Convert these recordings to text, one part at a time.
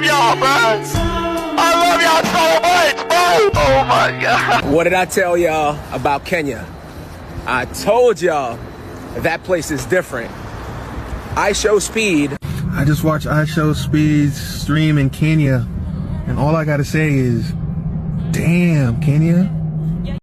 love y'all, bro. I love y'all so much, bro. Oh my God. What did I tell y'all about Kenya? I told y'all that place is different. iShowSpeed. I just watched iShowSpeed's stream in Kenya, and all I gotta say is, damn, Kenya.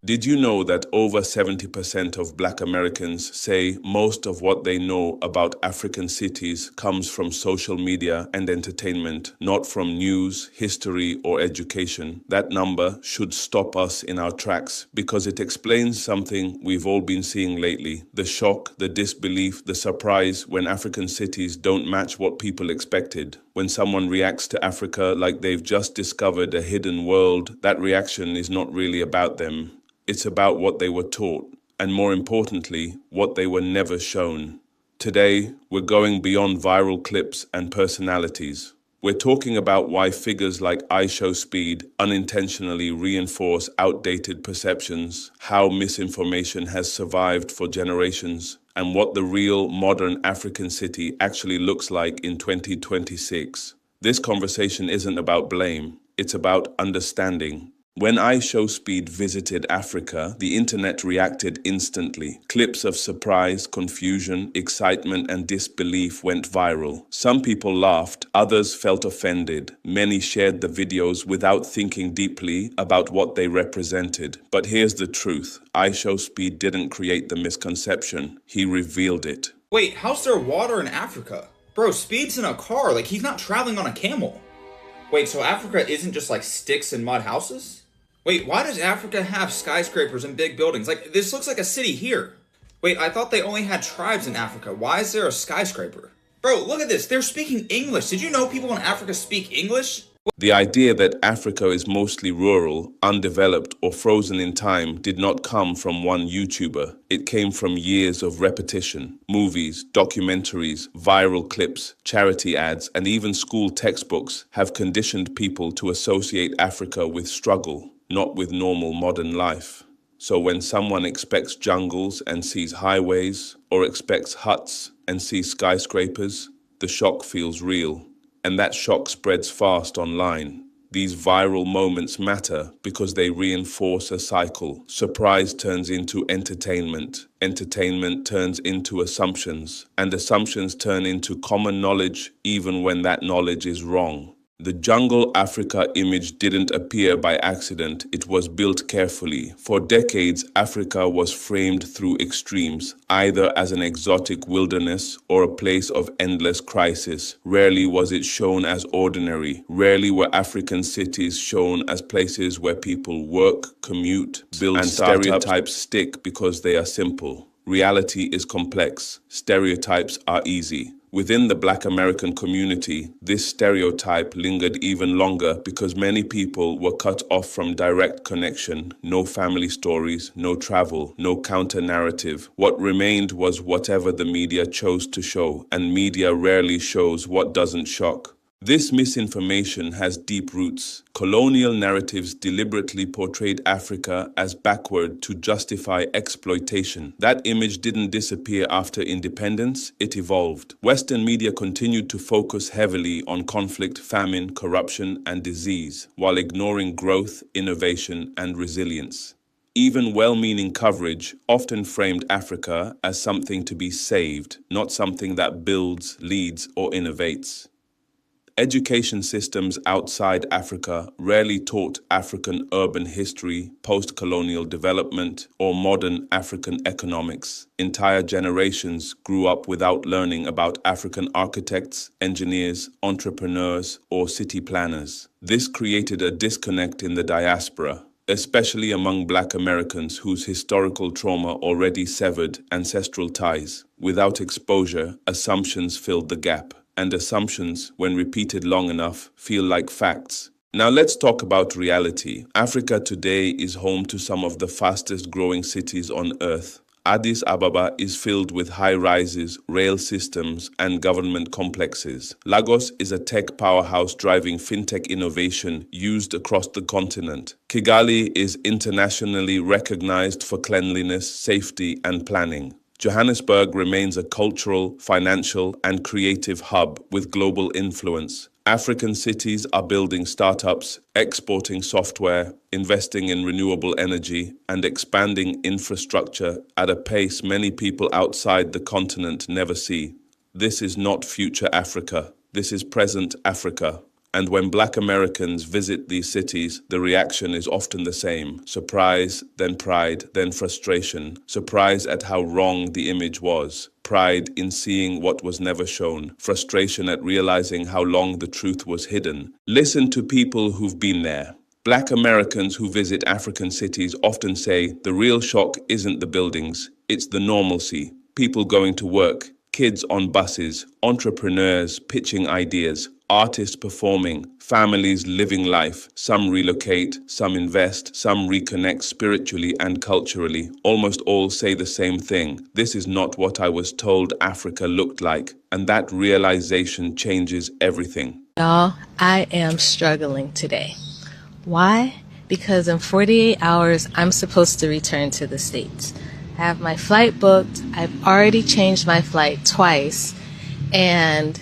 Did you know that over 70% of Black Americans say most of what they know about African cities comes from social media and entertainment, not from news, history, or education? That number should stop us in our tracks because it explains something we've all been seeing lately: the shock, the disbelief, the surprise when African cities don't match what people expected. When someone reacts to Africa like they've just discovered a hidden world, that reaction is not really about them. It's about what they were taught, and more importantly, what they were never shown. Today, we're going beyond viral clips and personalities. We're talking about why figures like iShowSpeed unintentionally reinforce outdated perceptions, how misinformation has survived for generations, and what the real modern African city actually looks like in 2026. This conversation isn't about blame, it's about understanding. When iShowSpeed visited Africa, the internet reacted instantly. Clips of surprise, confusion, excitement, and disbelief went viral. Some people laughed, others felt offended. Many shared the videos without thinking deeply about what they represented. But here's the truth: iShowSpeed didn't create the misconception, he revealed it. Wait, how's there water in Africa? Bro, Speed's in a car, like he's not traveling on a camel. Wait, so Africa isn't just like sticks and mud houses? Wait, why does Africa have skyscrapers and big buildings? Like, this looks like a city here. Wait, I thought they only had tribes in Africa. Why is there a skyscraper? Bro, look at this. They're speaking English. Did you know people in Africa speak English? The idea that Africa is mostly rural, undeveloped, or frozen in time did not come from one YouTuber. It came from years of repetition. Movies, documentaries, viral clips, charity ads, and even school textbooks have conditioned people to associate Africa with struggle, not with normal modern life. So when someone expects jungles and sees highways, or expects huts and sees skyscrapers, the shock feels real. And that shock spreads fast online. These viral moments matter because they reinforce a cycle. Surprise turns into entertainment. Entertainment turns into assumptions. And assumptions turn into common knowledge even when that knowledge is wrong. The Jungle Africa image didn't appear by accident. It was built carefully. For decades, Africa was framed through extremes, either as an exotic wilderness or a place of endless crisis. Rarely was it shown as ordinary. Rarely were African cities shown as places where people work, commute, build, and stereotypes stick because they are simple. Reality is complex. Stereotypes are easy. Within the Black American community, this stereotype lingered even longer because many people were cut off from direct connection. No family stories, no travel, no counter-narrative. What remained was whatever the media chose to show, and media rarely shows what doesn't shock. This misinformation has deep roots. Colonial narratives deliberately portrayed Africa as backward to justify exploitation. That image didn't disappear after independence, it evolved. Western media continued to focus heavily on conflict, famine, corruption, and disease, while ignoring growth, innovation, and resilience. Even well-meaning coverage often framed Africa as something to be saved, not something that builds, leads, or innovates. Education systems outside Africa rarely taught African urban history, post-colonial development, or modern African economics. Entire generations grew up without learning about African architects, engineers, entrepreneurs, or city planners. This created a disconnect in the diaspora, especially among Black Americans whose historical trauma already severed ancestral ties. Without exposure, assumptions filled the gap. And assumptions, when repeated long enough, feel like facts. Now let's talk about reality. Africa today is home to some of the fastest growing cities on earth. Addis Ababa is filled with high-rises, rail systems, and government complexes. Lagos is a tech powerhouse driving fintech innovation used across the continent. Kigali is internationally recognized for cleanliness, safety, and planning. Johannesburg remains a cultural, financial, and creative hub with global influence. African cities are building startups, exporting software, investing in renewable energy, and expanding infrastructure at a pace many people outside the continent never see. This is not future Africa. This is present Africa. And when Black Americans visit these cities, the reaction is often the same. Surprise, then pride, then frustration. Surprise at how wrong the image was. Pride in seeing what was never shown. Frustration at realizing how long the truth was hidden. Listen to people who've been there. Black Americans who visit African cities often say the real shock isn't the buildings, it's the normalcy. People going to work, kids on buses, entrepreneurs pitching ideas, artists performing, families living life. Some relocate, some invest, some reconnect spiritually and culturally. Almost all say the same thing. This is not what I was told Africa looked like. And that realization changes everything. Y'all, I am struggling today. Why? Because in 48 hours, I'm supposed to return to the States. I have my flight booked. I've already changed my flight twice. And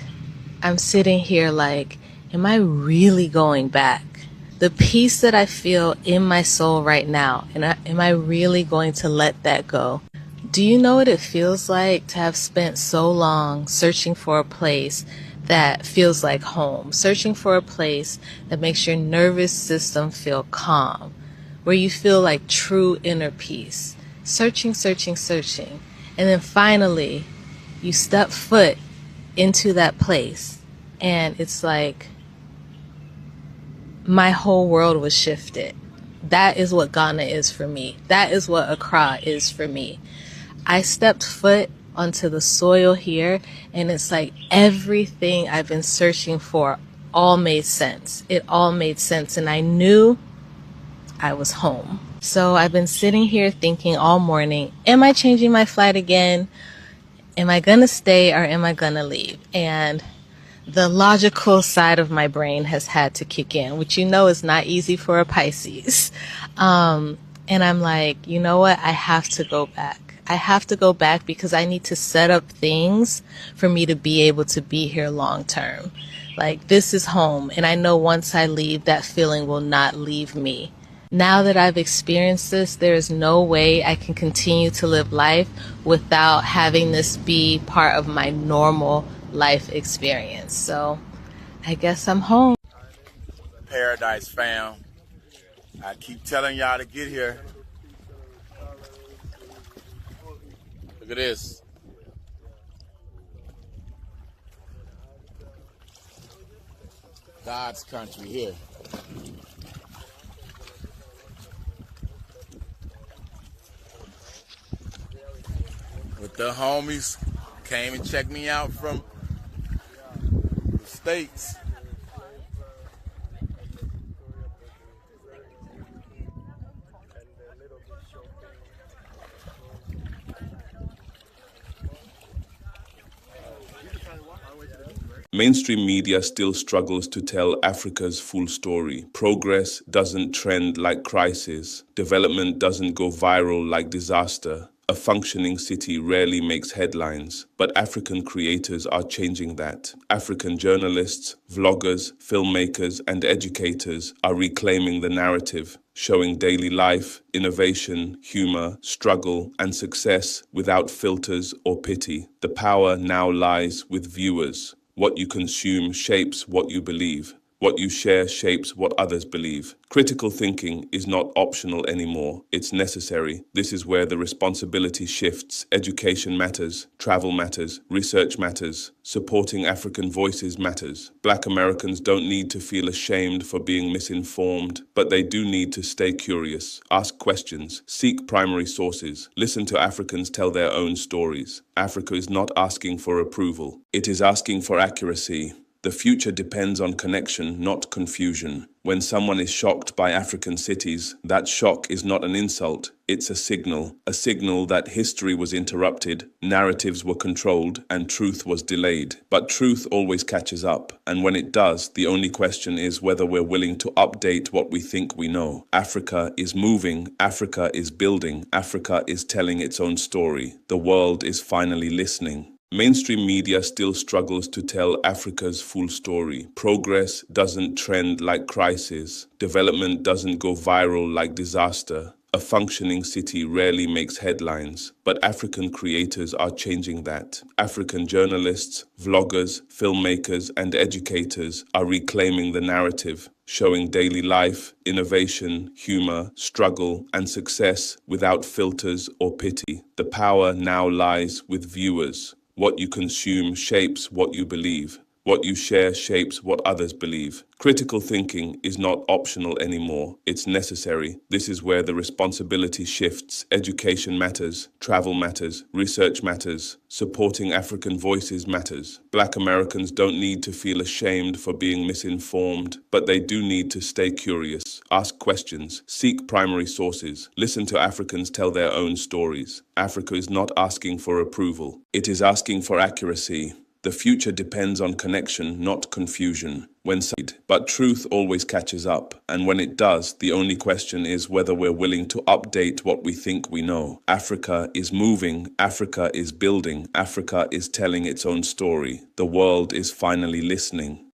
I'm sitting here like, am I really going back? The peace that I feel in my soul right now, and am I really going to let that go? Do you know what it feels like to have spent so long searching for a place that feels like home, searching for a place that makes your nervous system feel calm, where you feel like true inner peace, searching, and then finally you step foot into that place, and it's like my whole world was shifted. That is what Ghana is for me. That is what Accra is for me. I stepped foot onto the soil here, and it's like everything I've been searching for all made sense. It all made sense, and I knew I was home. So I've been sitting here thinking all morning, am I changing my flight again? Am I gonna stay or am I gonna leave? And the logical side of my brain has had to kick in, which you know is not easy for a Pisces. And I'm like, you know what? I have to go back. I have to go back because I need to set up things for me to be able to be here long term. Like, this is home, and I know once I leave, that feeling will not leave me. Now that I've experienced this, there is no way I can continue to live life without having this be part of my normal life experience. So I guess I'm home. Paradise, fam. I keep telling y'all to get here. Look at this. God's country here. With the homies, came and checked me out from the States. Mainstream media still struggles to tell Africa's full story. Progress doesn't trend like crisis. Development doesn't go viral like disaster. A functioning city rarely makes headlines, but African creators are changing that. African journalists, vloggers, filmmakers, and educators are reclaiming the narrative, showing daily life, innovation, humor, struggle, and success without filters or pity. The power now lies with viewers. What you consume shapes what you believe. What you share shapes what others believe. Critical thinking is not optional anymore. It's necessary. This is where the responsibility shifts. Education matters. Travel matters. Research matters. Supporting African voices matters. Black Americans don't need to feel ashamed for being misinformed, but they do need to stay curious, ask questions, seek primary sources, listen to Africans tell their own stories. Africa is not asking for approval. It is asking for accuracy. The future depends on connection, not confusion. When someone is shocked by African cities, that shock is not an insult, it's a signal that history was interrupted, narratives were controlled, and truth was delayed. But truth always catches up, and when it does, the only question is whether we're willing to update what we think we know. Africa is moving, Africa is building, Africa is telling its own story. The world is finally listening. Mainstream media still struggles to tell Africa's full story. Progress doesn't trend like crisis. Development doesn't go viral like disaster. A functioning city rarely makes headlines, but African creators are changing that. African journalists, vloggers, filmmakers, and educators are reclaiming the narrative, showing daily life, innovation, humor, struggle, and success without filters or pity. The power now lies with viewers. What you consume shapes what you believe. What you share shapes what others believe. Critical thinking is not optional anymore. It's necessary. This is where the responsibility shifts. Education matters. Travel matters. Research matters. Supporting African voices matters. Black Americans don't need to feel ashamed for being misinformed, but they do need to stay curious, ask questions, seek primary sources, listen to Africans tell their own stories. Africa is not asking for approval. It is asking for accuracy. The future depends on connection, not confusion. But truth always catches up, and when it does, the only question is whether we're willing to update what we think we know. Africa is moving, Africa is building, Africa is telling its own story. The world is finally listening.